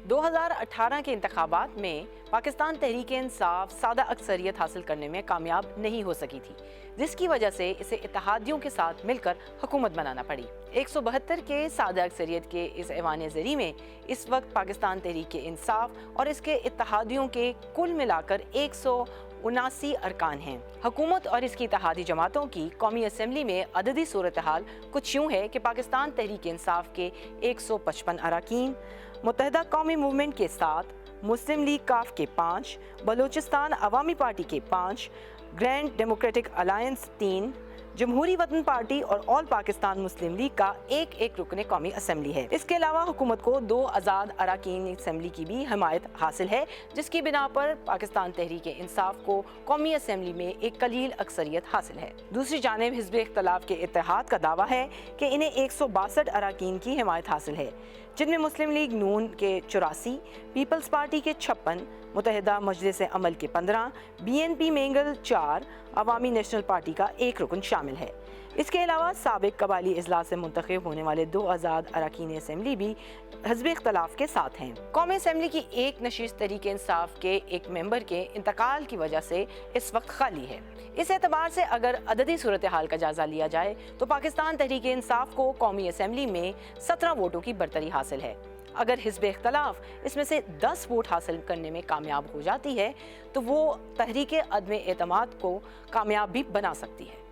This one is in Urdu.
2018 کے انتخابات میں پاکستان تحریک انصاف سادہ اکثریت حاصل کرنے میں کامیاب نہیں ہو سکی تھی، جس کی وجہ سے اسے اتحادیوں کے ساتھ مل کر حکومت بنانا پڑی۔ 172 کے سادہ اکثریت کے اس ایوان زرعی میں اس وقت پاکستان تحریک انصاف اور اس کے اتحادیوں کے کل ملا کر 179 ارکان ہیں۔ حکومت اور اس کی اتحادی جماعتوں کی قومی اسمبلی میں عددی صورتحال کچھ یوں ہے کہ پاکستان تحریک انصاف کے 155 اراکین، متحدہ قومی موومنٹ کے 7، مسلم لیگ کاف کے 5، بلوچستان عوامی پارٹی کے 5، گرینڈ ڈیموکریٹک الائنس 3، جمہوری وطن پارٹی اور آل پاکستان مسلم لیگ کا ایک رکن قومی اسمبلی ہے۔ اس کے علاوہ حکومت کو 2 آزاد اراکین اسمبلی کی بھی حمایت حاصل ہے، جس کی بنا پر پاکستان تحریک انصاف کو قومی اسمبلی میں ایک قلیل اکثریت حاصل ہے۔ دوسری جانب حزب اختلاف کے اتحاد کا دعویٰ ہے کہ انہیں 162 اراکین کی حمایت حاصل ہے، جن میں مسلم لیگ نون کے 84، پیپلز پارٹی کے 56، متحدہ مجلس عمل کے 15، BNP مینگل 4، عوامی نیشنل پارٹی کا 1 رکن شامل ہے۔ اس کے علاوہ سابق قبائلی اجلاس سے منتخب ہونے والے 2 آزاد اراکین اسمبلی بھی حزب اختلاف کے ساتھ ہیں۔ قومی اسمبلی کی ایک نشست تحریک انصاف کے ایک ممبر کے انتقال کی وجہ سے اس وقت خالی ہے۔ اس اعتبار سے اگر عددی صورتحال کا جائزہ لیا جائے تو پاکستان تحریک انصاف کو قومی اسمبلی میں 17 ووٹوں کی برتری حاصل ہے۔ اگر حزب اختلاف اس میں سے 10 ووٹ حاصل کرنے میں کامیاب ہو جاتی ہے تو وہ تحریک عدم اعتماد کو کامیاب بھی بنا سکتی ہے۔